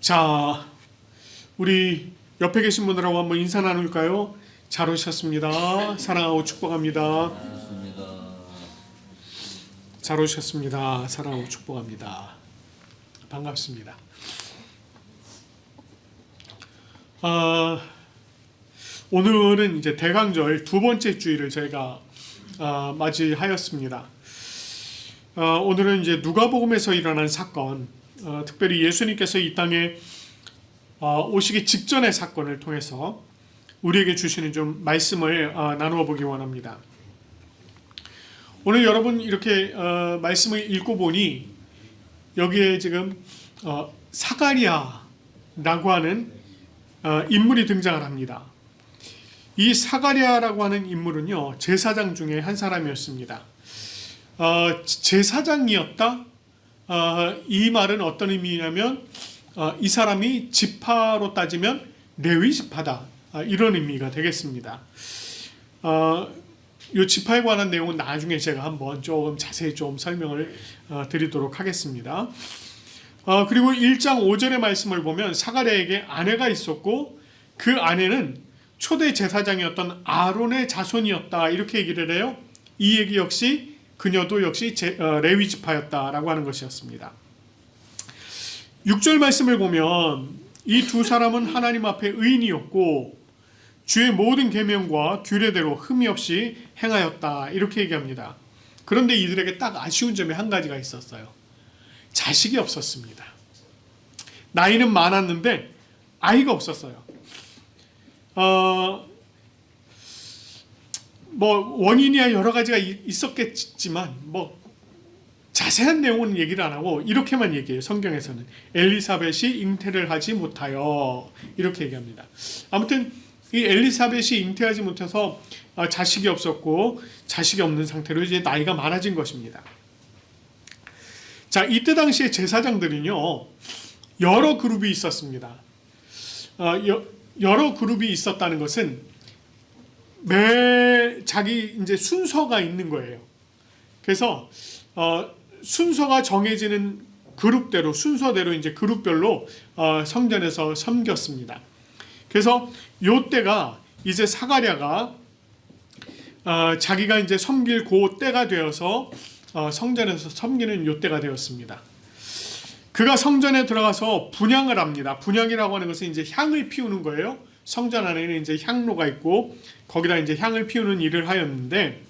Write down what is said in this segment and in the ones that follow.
자, 우리 옆에 계신 분들하고 한번 인사 나눌까요? 잘 오셨습니다. 사랑하고 축복합니다. 잘 오셨습니다. 사랑하고 축복합니다. 반갑습니다. 오늘은 이제 대강절 두 번째 주일을 저희가 맞이하였습니다. 오늘은 이제 누가복음에서 일어난 사건, 특별히 예수님께서 이 땅에 오시기 직전의 사건을 통해서 우리에게 주시는 좀 말씀을 나누어 보기 원합니다. 오늘 여러분 이렇게 말씀을 읽고 보니 여기에 지금 사가랴라고 하는 인물이 등장을 합니다. 이 사가랴라고 하는 인물은요, 제사장 중에 한 사람이었습니다. 제사장이었다? 이 말은 어떤 의미냐면 이 사람이 지파로 따지면 레위 지파다, 이런 의미가 되겠습니다. 이 지파에 관한 내용은 나중에 제가 한번 조금 자세히 좀 설명을 드리도록 하겠습니다. 그리고 1장 5절의 말씀을 보면 사가랴에게 아내가 있었고 그 아내는 초대 제사장이었던 아론의 자손이었다, 이렇게 얘기를 해요. 이 얘기 역시 그녀도 역시 레위 지파였다라고 하는 것이었습니다. 6절 말씀을 보면 이 두 사람은 하나님 앞에 의인이었고 주의 모든 계명과 규례대로 흠이 없이 행하였다, 이렇게 얘기합니다. 그런데 이들에게 딱 아쉬운 점이 한 가지가 있었어요. 자식이 없었습니다. 나이는 많았는데 아이가 없었어요. 원인이야 여러 가지가 있었겠지만 자세한 내용은 얘기를 안 하고 이렇게만 얘기해요. 성경에서는 엘리사벳이 잉태를 하지 못하여, 이렇게 얘기합니다. 아무튼 이 엘리사벳이 잉태하지 못해서 자식이 없었고 자식이 없는 상태로 이제 나이가 많아진 것입니다. 자, 이때 당시에 제사장들은요, 여러 그룹이 있었습니다. 여러 그룹이 있었다는 것은 매 자기 이제 순서가 있는 거예요. 그래서 순서가 정해지는 그룹대로, 순서대로 이제 그룹별로 성전에서 섬겼습니다. 그래서 요 때가 이제 사가랴가 자기가 이제 섬길 그 때가 되어서 성전에서 섬기는 요 때가 되었습니다. 그가 성전에 들어가서 분향을 합니다. 분향이라고 하는 것은 이제 향을 피우는 거예요. 성전 안에는 이제 향로가 있고 거기다 이제 향을 피우는 일을 하였는데,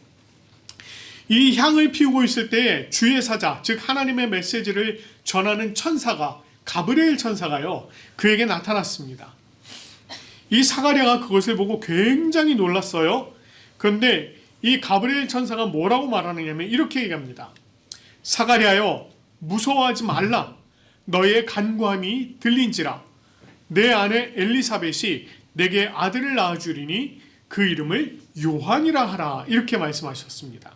이 향을 피우고 있을 때에 주의 사자, 즉 하나님의 메시지를 전하는 천사가, 가브리엘 천사가요, 그에게 나타났습니다. 이 사가랴가 그것을 보고 굉장히 놀랐어요. 그런데 이 가브리엘 천사가 뭐라고 말하느냐면 이렇게 얘기합니다. 사가랴여, 무서워하지 말라. 너의 간구함이 들린지라. 내 아내 엘리사벳이 내게 아들을 낳아주리니 그 이름을 요한이라 하라, 이렇게 말씀하셨습니다.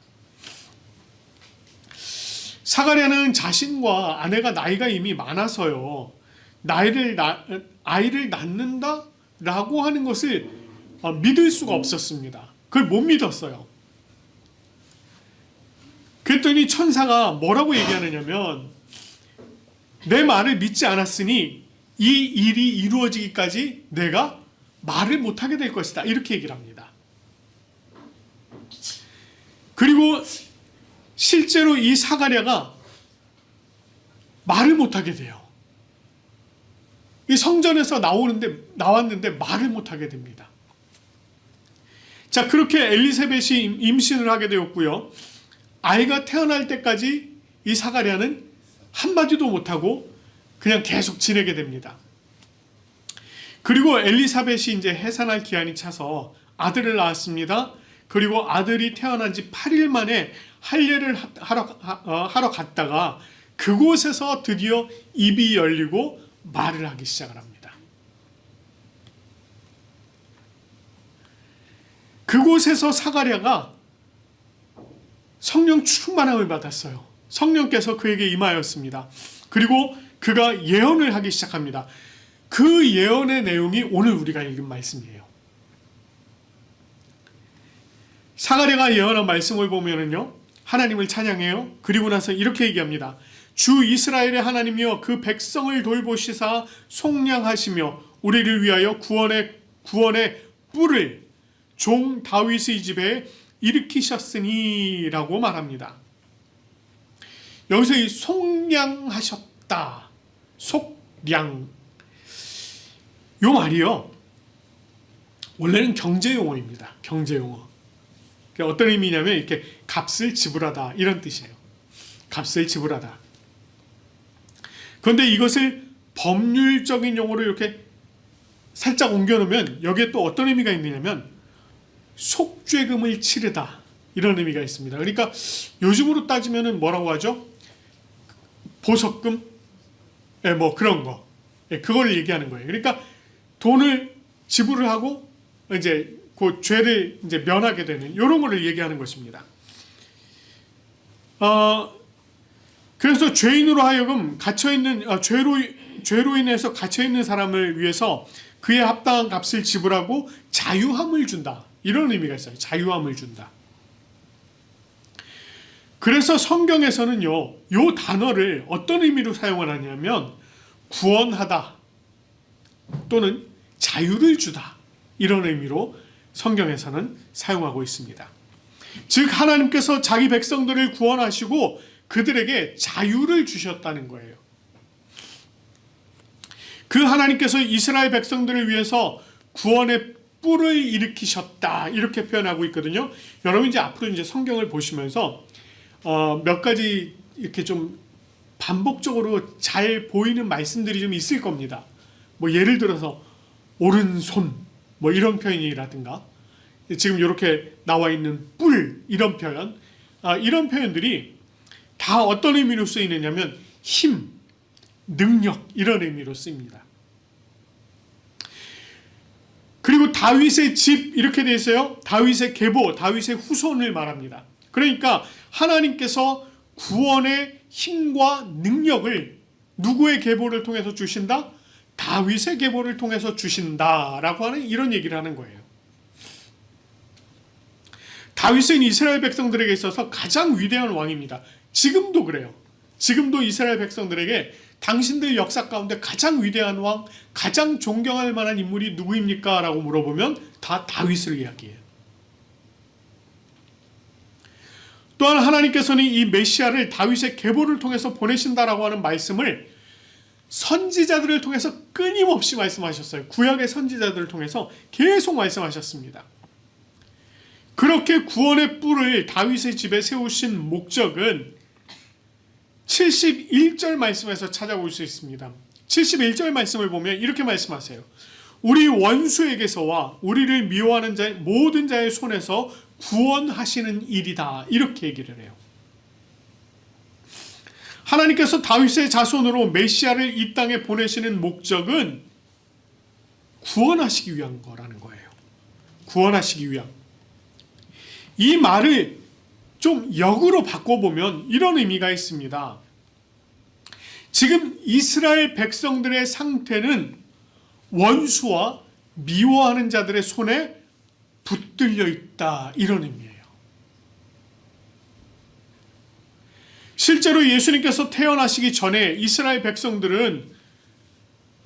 사가랴는 자신과 아내가 나이가 이미 많아서요, 아이를 낳는다 라고 하는 것을 믿을 수가 없었습니다. 그걸 못 믿었어요. 그랬더니 천사가 뭐라고 얘기하느냐면, 내 말을 믿지 않았으니 이 일이 이루어지기까지 내가 말을 못하게 될 것이다, 이렇게 얘기를 합니다. 그리고 실제로 이 사가랴가 말을 못하게 돼요. 이 성전에서 나왔는데 말을 못하게 됩니다. 자, 그렇게 엘리사벳이 임신을 하게 되었고요, 아이가 태어날 때까지 이 사가랴는 한마디도 못하고 그냥 계속 지내게 됩니다. 그리고 엘리사벳이 이제 해산할 기한이 차서 아들을 낳았습니다. 그리고 아들이 태어난 지 8일 만에 할례를 하러 갔다가 그곳에서 드디어 입이 열리고 말을 하기 시작을 합니다. 그곳에서 사가랴가 성령 충만함을 받았어요. 성령께서 그에게 임하였습니다. 그리고 그가 예언을 하기 시작합니다. 그 예언의 내용이 오늘 우리가 읽은 말씀이에요. 사가랴가 예언한 말씀을 보면은요, 하나님을 찬양해요. 그리고 나서 이렇게 얘기합니다. 주 이스라엘의 하나님이여 그 백성을 돌보시사 속량하시며 우리를 위하여 구원의 뿔을 종 다윗의 집에 일으키셨으니 라고 말합니다. 여기서 이 속량하셨다, 속량, 요 말이요 원래는 경제용어입니다. 경제용어. 어떤 의미냐면 이렇게 값을 지불하다 이런 뜻이에요. 값을 지불하다. 그런데 이것을 법률적인 용어로 이렇게 살짝 옮겨놓으면 여기에 또 어떤 의미가 있느냐면 속죄금을 치르다 이런 의미가 있습니다. 그러니까 요즘으로 따지면은 뭐라고 하죠? 보석금? 예, 뭐 그런 거. 예, 그걸 얘기하는 거예요. 그러니까 돈을 지불을 하고 이제 그 죄를 이제 면하게 되는 이런 거를 얘기하는 것입니다. 그래서 죄인으로 하여금 갇혀있는 죄로 인해서 갇혀있는 사람을 위해서 그에 합당한 값을 지불하고 자유함을 준다. 이런 의미가 있어요. 자유함을 준다. 그래서 성경에서는요, 요 단어를 어떤 의미로 사용을 하냐면 구원하다 또는 자유를 주다 이런 의미로 성경에서는 사용하고 있습니다. 즉 하나님께서 자기 백성들을 구원하시고 그들에게 자유를 주셨다는 거예요. 그 하나님께서 이스라엘 백성들을 위해서 구원의 뿔을 일으키셨다 이렇게 표현하고 있거든요. 여러분 이제 앞으로 이제 성경을 보시면서 몇 가지 이렇게 좀 반복적으로 잘 보이는 말씀들이 좀 있을 겁니다. 뭐 예를 들어서 오른손 뭐 이런 표현이라든가 지금 이렇게 나와 있는 뿔 이런 표현, 이런 표현들이 다 어떤 의미로 쓰이느냐면 힘, 능력 이런 의미로 쓰입니다. 그리고 다윗의 집 이렇게 돼 있어요. 다윗의 계보, 다윗의 후손을 말합니다. 그러니까 하나님께서 구원의 힘과 능력을 누구의 계보를 통해서 주신다? 다윗의 계보를 통해서 주신다라고 하는 이런 얘기를 하는 거예요. 다윗은 이스라엘 백성들에게 있어서 가장 위대한 왕입니다. 지금도 그래요. 지금도 이스라엘 백성들에게 당신들 역사 가운데 가장 위대한 왕, 가장 존경할 만한 인물이 누구입니까? 라고 물어보면 다 다윗을 이야기해요. 또한 하나님께서는 이 메시아를 다윗의 계보를 통해서 보내신다라고 하는 말씀을 선지자들을 통해서 끊임없이 말씀하셨어요. 구약의 선지자들을 통해서 계속 말씀하셨습니다. 그렇게 구원의 뿔을 다윗의 집에 세우신 목적은 71절 말씀에서 찾아볼 수 있습니다. 71절 말씀을 보면 이렇게 말씀하세요. 우리 원수에게서와 우리를 미워하는 자의 모든 자의 손에서 구원하시는 일이다. 이렇게 얘기를 해요. 하나님께서 다윗의 자손으로 메시아를 이 땅에 보내시는 목적은 구원하시기 위한 거라는 거예요. 구원하시기 위한. 이 말을 좀 역으로 바꿔보면 이런 의미가 있습니다. 지금 이스라엘 백성들의 상태는 원수와 미워하는 자들의 손에 붙들려 있다. 이런 의미예요. 실제로 예수님께서 태어나시기 전에 이스라엘 백성들은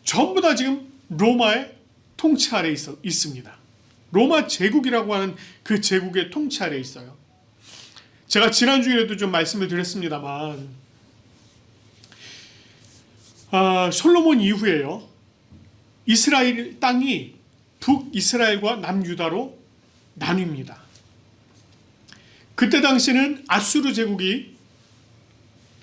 전부 다 지금 로마의 통치 아래에 있습니다. 로마 제국이라고 하는 그 제국의 통치 아래에 있어요. 제가 지난주에도 좀 말씀을 드렸습니다만 솔로몬 이후에요. 이스라엘 땅이 북이스라엘과 남유다로 나뉩니다. 그때 당시는 아수르 제국이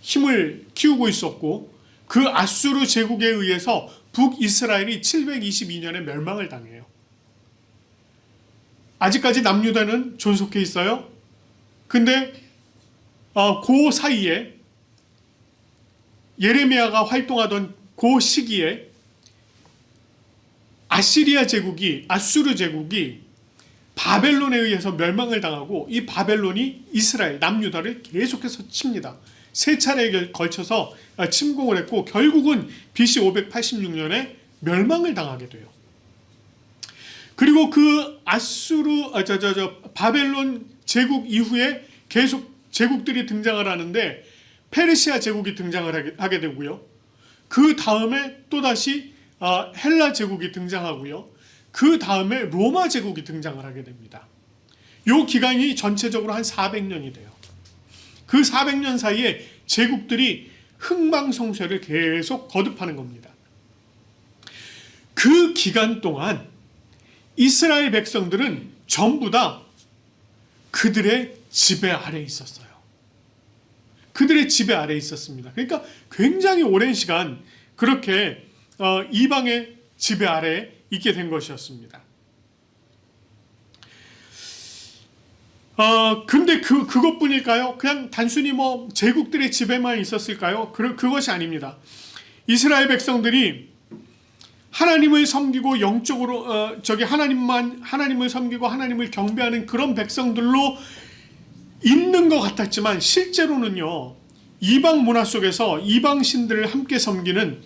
힘을 키우고 있었고 그 아수르 제국에 의해서 북이스라엘이 722년에 멸망을 당해요. 아직까지 남유다는 존속해 있어요. 근데 그 사이에 예레미야가 활동하던 그 시기에 아시리아 제국이, 아수르 제국이 바벨론에 의해서 멸망을 당하고 이 바벨론이 이스라엘, 남유다를 계속해서 칩니다. 세 차례에 걸쳐서 침공을 했고 결국은 BC 586년에 멸망을 당하게 돼요. 그리고 그 바벨론 제국 이후에 계속 제국들이 등장을 하는데 페르시아 제국이 등장을 하게 되고요. 그 다음에 또다시 헬라 제국이 등장하고요. 그 다음에 로마 제국이 등장을 하게 됩니다. 이 기간이 전체적으로 한 400년이 돼요. 그 400년 사이에 제국들이 흥망성쇠를 계속 거듭하는 겁니다. 그 기간 동안 이스라엘 백성들은 전부 다 그들의 지배 아래에 있었어요. 그들의 지배 아래에 있었습니다. 그러니까 굉장히 오랜 시간 그렇게 이방의 지배 아래에 있게 된 것이었습니다. 근데 그것뿐일까요? 그냥 단순히 뭐 제국들의 지배만 있었을까요? 그것이 아닙니다. 이스라엘 백성들이 하나님을 섬기고 영적으로 하나님을 섬기고 하나님을 경배하는 그런 백성들로 있는 것 같았지만 실제로는요, 이방 문화 속에서 이방 신들을 함께 섬기는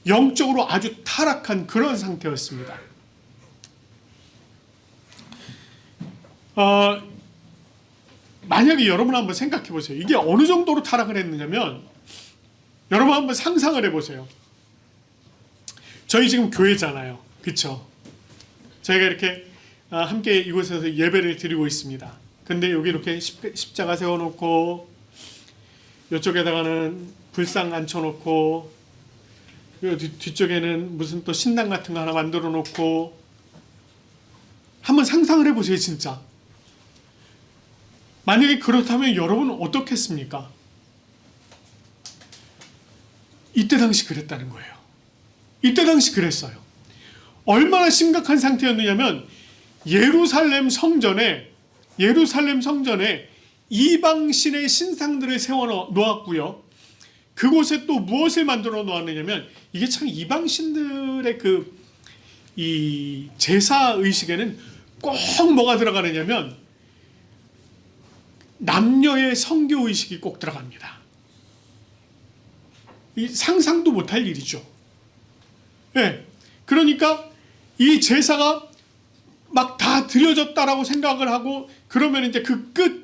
영적으로 아주 타락한 그런 상태였습니다. 만약에 여러분 한번 생각해 보세요. 이게 어느 정도로 타락을 했느냐면, 여러분 한번 상상을 해보세요. 저희 지금 교회잖아요. 그쵸? 저희가 이렇게 함께 이곳에서 예배를 드리고 있습니다. 근데 여기 이렇게 십자가 세워놓고, 이쪽에다가는 불상 앉혀놓고, 뒤쪽에는 무슨 또 신당 같은 거 하나 만들어 놓고, 한번 상상을 해보세요, 진짜. 만약에 그렇다면 여러분은 어떻겠습니까? 이때 당시 그랬다는 거예요. 이때 당시 그랬어요. 얼마나 심각한 상태였느냐면 예루살렘 성전에 이방신의 신상들을 세워 놓았고요. 그곳에 또 무엇을 만들어 놓았느냐면, 이게 참 이방신들의 이 제사 의식에는 꼭 뭐가 들어가느냐면 남녀의 성교 의식이 꼭 들어갑니다. 이 상상도 못할 일이죠. 네. 그러니까 이 제사가 막 다 드려졌다라고 생각을 하고, 그러면 이제 그 끝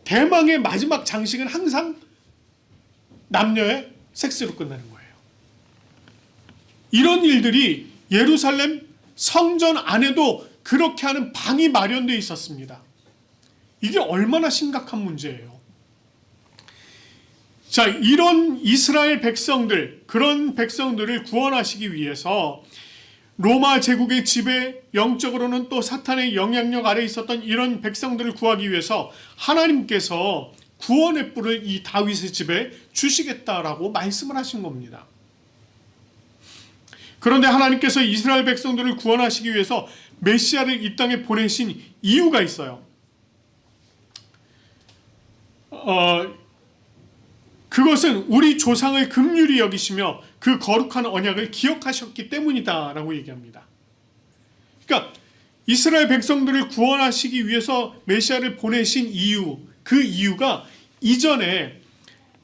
대망의 마지막 장식은 항상 남녀의 섹스로 끝나는 거예요. 이런 일들이 예루살렘 성전 안에도 그렇게 하는 방이 마련되어 있었습니다. 이게 얼마나 심각한 문제예요. 자, 이런 이스라엘 백성들, 그런 백성들을 구원하시기 위해서 로마 제국의 지배, 영적으로는 또 사탄의 영향력 아래에 있었던 이런 백성들을 구하기 위해서 하나님께서 구원의 뿔을 이 다윗의 집에 주시겠다라고 말씀을 하신 겁니다. 그런데 하나님께서 이스라엘 백성들을 구원하시기 위해서 메시아를 이 땅에 보내신 이유가 있어요. 그것은 우리 조상을 긍휼히 여기시며 그 거룩한 언약을 기억하셨기 때문이다라고 얘기합니다. 그러니까 이스라엘 백성들을 구원하시기 위해서 메시아를 보내신 이유, 그 이유가 이전에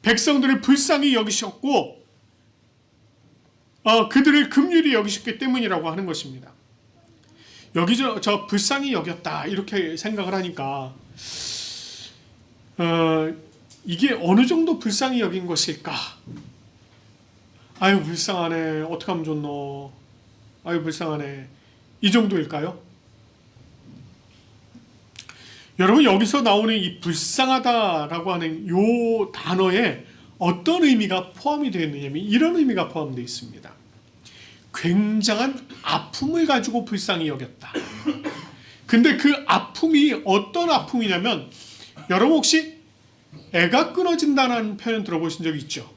백성들을 불쌍히 여기셨고 그들을 긍휼히 여기셨기 때문이라고 하는 것입니다. 여기 저 불쌍히 여겼다 이렇게 생각을 하니까 이게 어느 정도 불쌍히 여긴 것일까? 아유 불쌍하네, 어떻게 하면 좋노, 아유 불쌍하네, 이 정도일까요? 여러분, 여기서 나오는 이 불쌍하다라고 하는 이 단어에 어떤 의미가 포함이 되어 있느냐면 이런 의미가 포함되어 있습니다. 굉장한 아픔을 가지고 불쌍히 여겼다. 근데 그 아픔이 어떤 아픔이냐면, 여러분 혹시 애가 끊어진다는 표현 들어보신 적 있죠?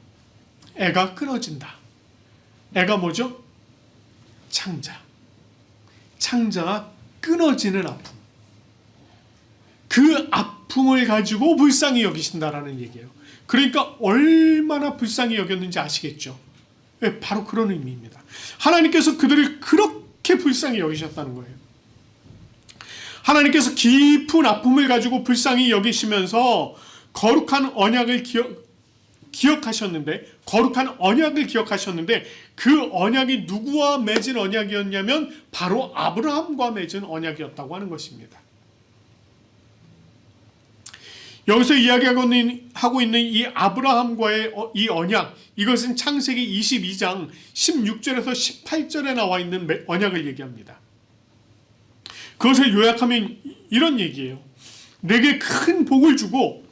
애가 끊어진다. 애가 뭐죠? 창자. 창자가 끊어지는 아픔. 그 아픔을 가지고 불쌍히 여기신다라는 얘기예요. 그러니까 얼마나 불쌍히 여겼는지 아시겠죠? 네, 바로 그런 의미입니다. 하나님께서 그들을 그렇게 불쌍히 여기셨다는 거예요. 하나님께서 깊은 아픔을 가지고 불쌍히 여기시면서 거룩한 언약을 기억하셨는데, 그 언약이 누구와 맺은 언약이었냐면 바로 아브라함과 맺은 언약이었다고 하는 것입니다. 여기서 이야기하고 있는 이 아브라함과의 이 언약, 이것은 창세기 22장 16절에서 18절에 나와 있는 언약을 얘기합니다. 그것을 요약하면 이런 얘기예요. 내게 큰 복을 주고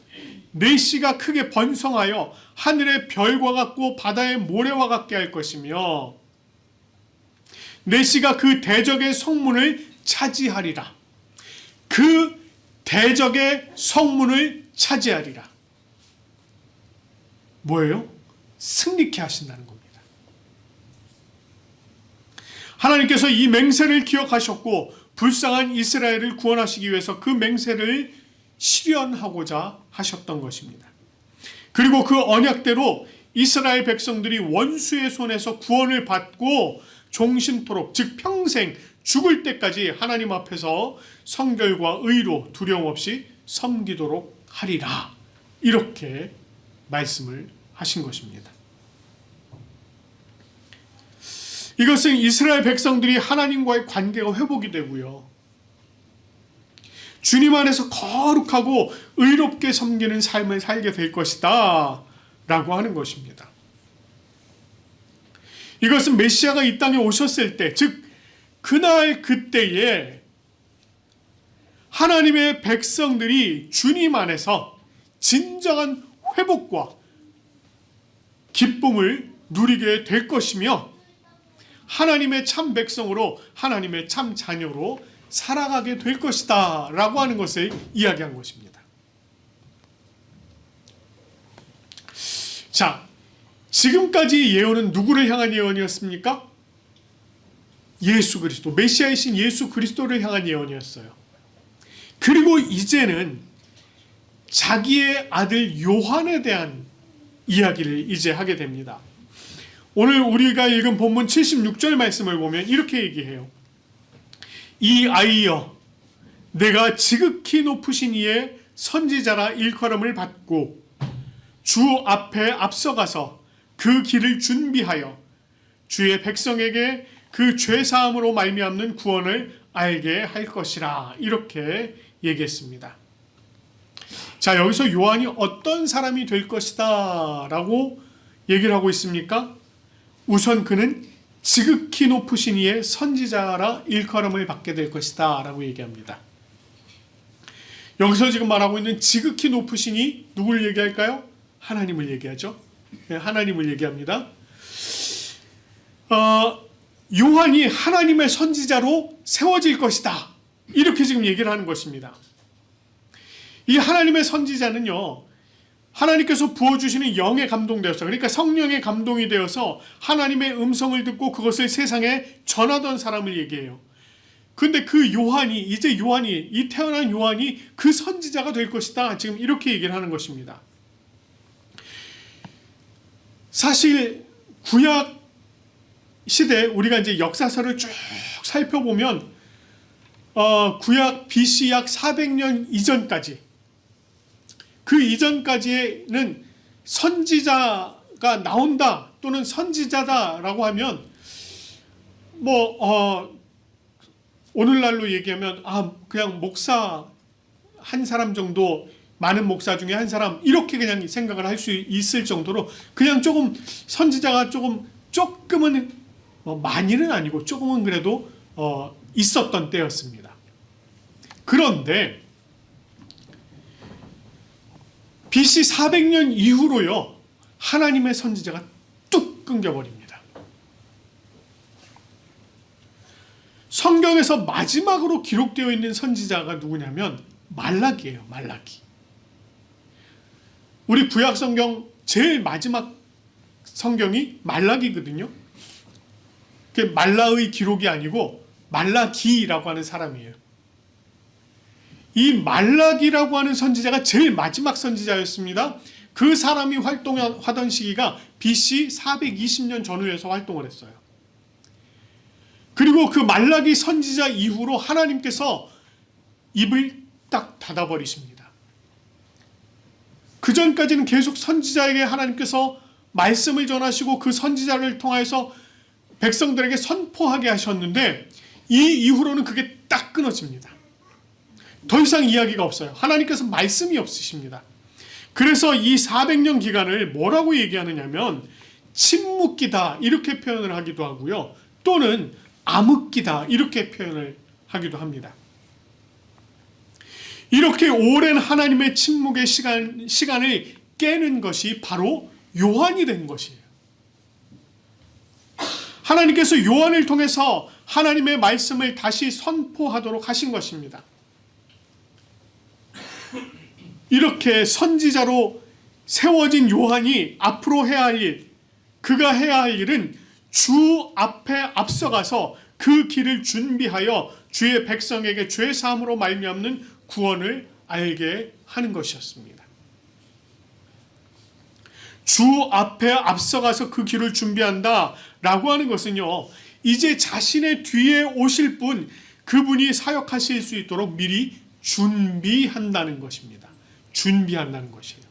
내 씨가 크게 번성하여 하늘의 별과 같고 바다의 모래와 같게 할 것이며 내 씨가 그 대적의 성문을 차지하리라. 그 대적의 성문을 차지하리라. 뭐예요? 승리케 하신다는 겁니다. 하나님께서 이 맹세를 기억하셨고 불쌍한 이스라엘을 구원하시기 위해서 그 맹세를 실현하고자 하셨던 것입니다. 그리고 그 언약대로 이스라엘 백성들이 원수의 손에서 구원을 받고 종신토록, 즉 평생 죽을 때까지 하나님 앞에서 성결과 의로 두려움 없이 섬기도록 하리라. 이렇게 말씀을 하신 것입니다. 이것은 이스라엘 백성들이 하나님과의 관계가 회복이 되고요. 주님 안에서 거룩하고 의롭게 섬기는 삶을 살게 될 것이다 라고 하는 것입니다. 이것은 메시아가 이 땅에 오셨을 때, 즉 그날 그때에 하나님의 백성들이 주님 안에서 진정한 회복과 기쁨을 누리게 될 것이며 하나님의 참 백성으로, 하나님의 참 자녀로 살아가게 될 것이다 라고 하는 것을 이야기한 것입니다. 자, 지금까지 예언은 누구를 향한 예언이었습니까? 예수 그리스도, 메시아이신 예수 그리스도를 향한 예언이었어요. 그리고 이제는 자기의 아들 요한에 대한 이야기를 이제 하게 됩니다. 오늘 우리가 읽은 본문 76절 말씀을 보면 이렇게 얘기해요. 이 아이여, 내가 지극히 높으신 이의 선지자라 일컬음을 받고 주 앞에 앞서가서 그 길을 준비하여 주의 백성에게 그 죄사함으로 말미암는 구원을 알게 할 것이라. 이렇게 얘기했습니다. 자, 여기서 요한이 어떤 사람이 될 것이다 라고 얘기를 하고 있습니까? 우선 그는 지극히 높으신 이의 선지자라 일컬음을 받게 될 것이다 라고 얘기합니다. 여기서 지금 말하고 있는 지극히 높으신 이 누구를 얘기할까요? 하나님을 얘기하죠. 네, 하나님을 얘기합니다. 요한이 하나님의 선지자로 세워질 것이다. 이렇게 지금 얘기를 하는 것입니다. 이 하나님의 선지자는요, 하나님께서 부어주시는 영에 감동되어서, 그러니까 성령의 감동이 되어서 하나님의 음성을 듣고 그것을 세상에 전하던 사람을 얘기해요. 근데 그 요한이, 이제 요한이, 이 태어난 요한이 그 선지자가 될 것이다. 지금 이렇게 얘기를 하는 것입니다. 사실 구약 시대, 우리가 이제 역사서를 쭉 살펴보면 구약 BC 약 400년 이전까지, 그 이전까지는 선지자가 나온다 또는 선지자다라고 하면 오늘날로 얘기하면 그냥 목사 한 사람 정도, 많은 목사 중에 한 사람, 이렇게 그냥 생각을 할 수 있을 정도로 그냥 조금 선지자가 조금은 많이는 아니고 조금은 그래도 있었던 때였습니다. 그런데 BC 400년 이후로요, 하나님의 선지자가 뚝 끊겨버립니다. 성경에서 마지막으로 기록되어 있는 선지자가 누구냐면 말라기예요. 말라기. 우리 구약 성경 제일 마지막 성경이 말라기거든요. 그게 말라의 기록이 아니고 말라기라고 하는 사람이에요. 이 말라기라고 하는 선지자가 제일 마지막 선지자였습니다. 그 사람이 활동하던 시기가 BC 420년 전후에서 활동을 했어요. 그리고 그 말라기 선지자 이후로 하나님께서 입을 딱 닫아버리십니다. 그 전까지는 계속 선지자에게 하나님께서 말씀을 전하시고 그 선지자를 통해서 백성들에게 선포하게 하셨는데 이 이후로는 그게 딱 끊어집니다. 더 이상 이야기가 없어요. 하나님께서 말씀이 없으십니다. 그래서 이 400년 기간을 뭐라고 얘기하느냐면 침묵기다 이렇게 표현을 하기도 하고요. 또는 암흑기다 이렇게 표현을 하기도 합니다. 이렇게 오랜 하나님의 침묵의 시간을 깨는 것이 바로 요한이 된 것이에요. 하나님께서 요한을 통해서 하나님의 말씀을 다시 선포하도록 하신 것입니다. 이렇게 선지자로 세워진 요한이 앞으로 해야 할 일, 그가 해야 할 일은 주 앞에 앞서가서 그 길을 준비하여 주의 백성에게 죄 사함으로 말미암는 구원을 알게 하는 것이었습니다. 주 앞에 앞서가서 그 길을 준비한다 라고 하는 것은요, 이제 자신의 뒤에 오실 분, 그분이 사역하실 수 있도록 미리 준비한다는 것입니다. 준비한다는 것이에요.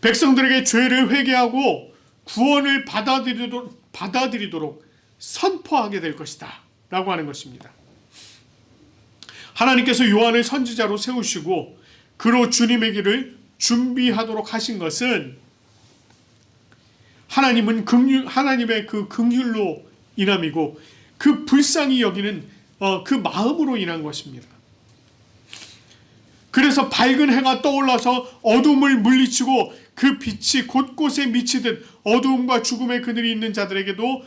백성들에게 죄를 회개하고 구원을 받아들이도록 선포하게 될 것이다 라고 하는 것입니다. 하나님께서 요한을 선지자로 세우시고 그로 주님의 길을 준비하도록 하신 것은 하나님의 그 긍휼로 인함이고 그 불쌍히 여기는 그 마음으로 인한 것입니다. 그래서 밝은 해가 떠올라서 어둠을 물리치고 그 빛이 곳곳에 미치듯 어두움과 죽음의 그늘이 있는 자들에게도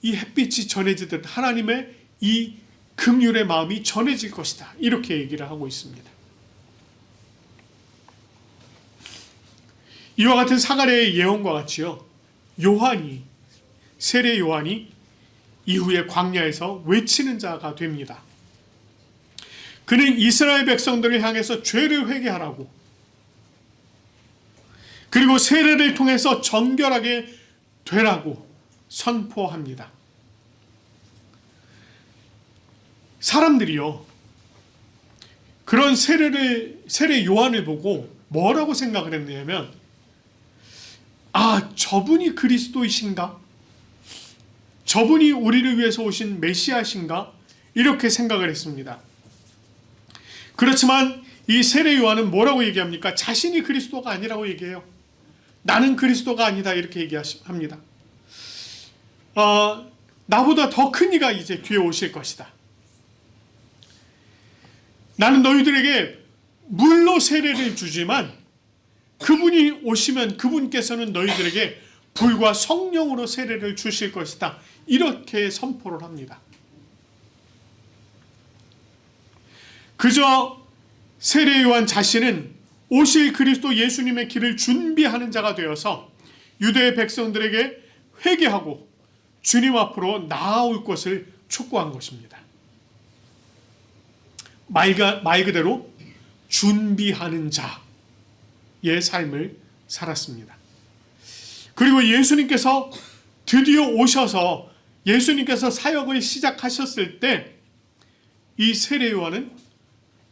이 햇빛이 전해지듯 하나님의 이 긍휼의 마음이 전해질 것이다. 이렇게 얘기를 하고 있습니다. 이와 같은 사가랴의 예언과 같이요, 세례 요한이 이후에 광야에서 외치는 자가 됩니다. 그는 이스라엘 백성들을 향해서 죄를 회개하라고, 그리고 세례를 통해서 정결하게 되라고 선포합니다. 사람들이요, 그런 세례 요한을 보고 뭐라고 생각을 했냐면, 저분이 그리스도이신가? 저분이 우리를 위해서 오신 메시아신가? 이렇게 생각을 했습니다. 그렇지만 이 세례 요한은 뭐라고 얘기합니까? 자신이 그리스도가 아니라고 얘기해요. 나는 그리스도가 아니다 이렇게 얘기합니다. 나보다 더 큰 이가 이제 뒤에 오실 것이다. 나는 너희들에게 물로 세례를 주지만 그분이 오시면 그분께서는 너희들에게 불과 성령으로 세례를 주실 것이다. 이렇게 선포를 합니다. 그저 세례 요한 자신은 오실 그리스도 예수님의 길을 준비하는 자가 되어서 유대의 백성들에게 회개하고 주님 앞으로 나아올 것을 촉구한 것입니다. 말 그대로 준비하는 자의 삶을 살았습니다. 그리고 예수님께서 드디어 오셔서 예수님께서 사역을 시작하셨을 때 이 세례 요한은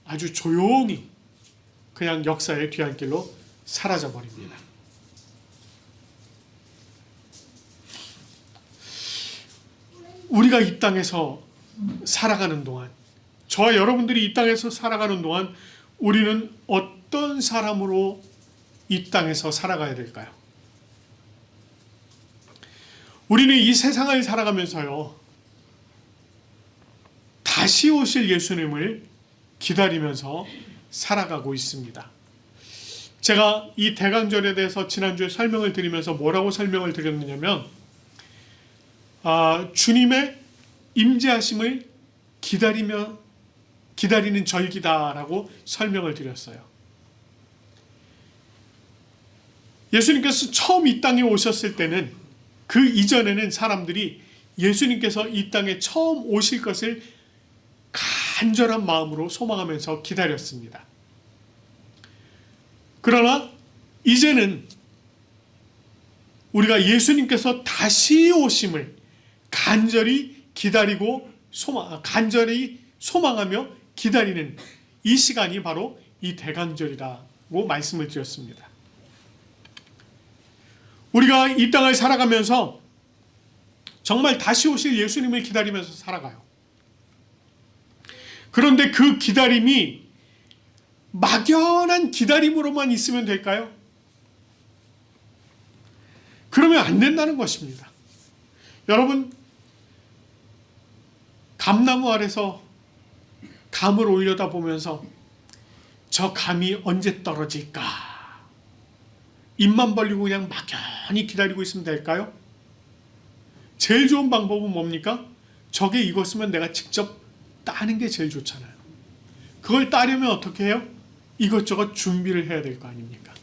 아주 조용히 그냥 역사의 뒤안길로 사라져 버립니다. 우리가 이 땅에서 살아가는 동안, 저와 여러분들이 이 땅에서 살아가는 동안 우리는 어떤 사람으로 이 땅에서 살아가야 될까요? 우리는 이 세상을 살아가면서요, 다시 오실 예수님을 기다리면서 살아가고 있습니다. 제가 이 대강절에 대해서 지난주에 설명을 드리면서 뭐라고 설명을 드렸느냐면, 주님의 임재하심을 기다리는 절기다라고 설명을 드렸어요. 예수님께서 처음 이 땅에 오셨을 때는, 그 이전에는 사람들이 예수님께서 이 땅에 처음 오실 것을 간절한 마음으로 소망하면서 기다렸습니다. 그러나 이제는 우리가 예수님께서 다시 오심을 간절히 소망하며 기다리는 이 시간이 바로 이 대강절이라고 말씀을 드렸습니다. 우리가 이 땅을 살아가면서 정말 다시 오실 예수님을 기다리면서 살아가요. 그런데 그 기다림이 막연한 기다림으로만 있으면 될까요? 그러면 안 된다는 것입니다. 여러분, 감나무 아래서 감을 올려다 보면서 저 감이 언제 떨어질까? 입만 벌리고 그냥 막연히 기다리고 있으면 될까요? 제일 좋은 방법은 뭡니까? 저게 익었으면 내가 직접 따는 게 제일 좋잖아요. 그걸 따려면 어떻게 해요? 이것저것 준비를 해야 될 거 아닙니까?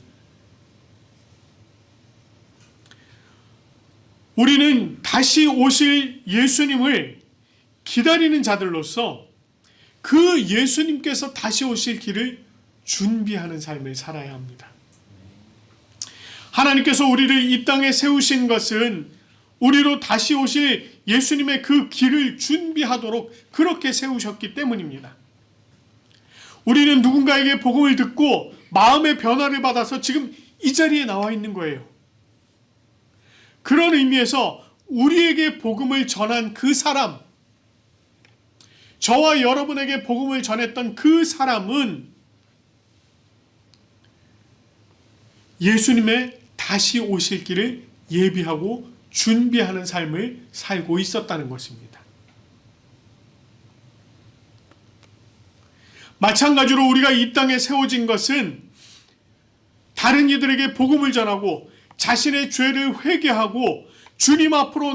우리는 다시 오실 예수님을 기다리는 자들로서 그 예수님께서 다시 오실 길을 준비하는 삶을 살아야 합니다. 하나님께서 우리를 이 땅에 세우신 것은 우리로 다시 오실 예수님의 그 길을 준비하도록 그렇게 세우셨기 때문입니다. 우리는 누군가에게 복음을 듣고 마음의 변화를 받아서 지금 이 자리에 나와 있는 거예요. 그런 의미에서 우리에게 복음을 전한 그 사람, 저와 여러분에게 복음을 전했던 그 사람은 예수님의 다시 오실 길을 예비하고 준비하는 삶을 살고 있었다는 것입니다. 마찬가지로 우리가 이 땅에 세워진 것은 다른 이들에게 복음을 전하고 자신의 죄를 회개하고 주님 앞으로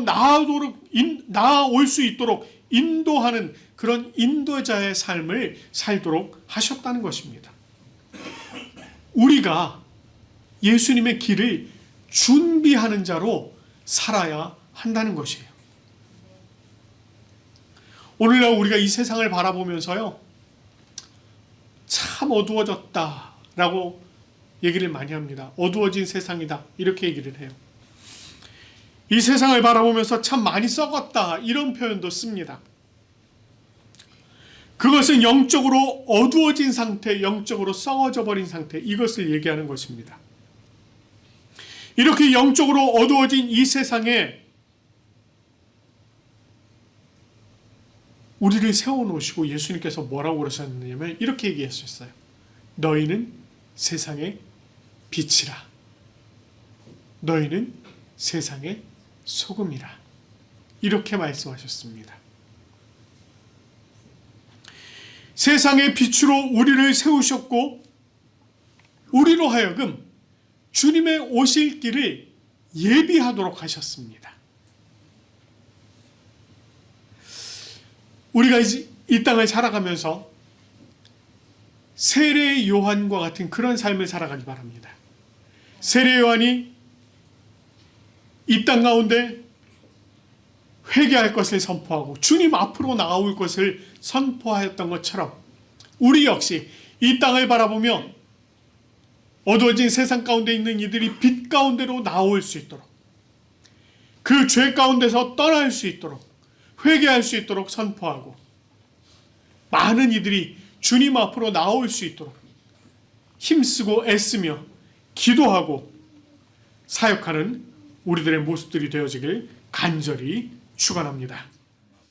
나아올 수 있도록 인도하는 그런 인도자의 삶을 살도록 하셨다는 것입니다. 우리가 예수님의 길을 준비하는 자로 살아야 한다는 것이에요. 오늘날 우리가 이 세상을 바라보면서요, 참 어두워졌다라고 얘기를 많이 합니다. 어두워진 세상이다, 이렇게 얘기를 해요. 이 세상을 바라보면서 참 많이 썩었다, 이런 표현도 씁니다. 그것은 영적으로 어두워진 상태, 영적으로 썩어져 버린 상태, 이것을 얘기하는 것입니다. 이렇게 영적으로 어두워진 이 세상에 우리를 세워놓으시고 예수님께서 뭐라고 그러셨냐면 이렇게 얘기하셨어요. 너희는 세상의 빛이라. 너희는 세상의 소금이라. 이렇게 말씀하셨습니다. 세상의 빛으로 우리를 세우셨고 우리로 하여금 주님의 오실 길을 예비하도록 하셨습니다. 우리가 이 땅을 살아가면서 세례 요한과 같은 그런 삶을 살아가기 바랍니다. 세례 요한이 이 땅 가운데 회개할 것을 선포하고 주님 앞으로 나아올 것을 선포하였던 것처럼 우리 역시 이 땅을 바라보며 어두워진 세상 가운데 있는 이들이 빛 가운데로 나올 수 있도록, 그 죄 가운데서 떠날 수 있도록, 회개할 수 있도록 선포하고 많은 이들이 주님 앞으로 나올 수 있도록 힘쓰고 애쓰며 기도하고 사역하는 우리들의 모습들이 되어지길 간절히 축원합니다.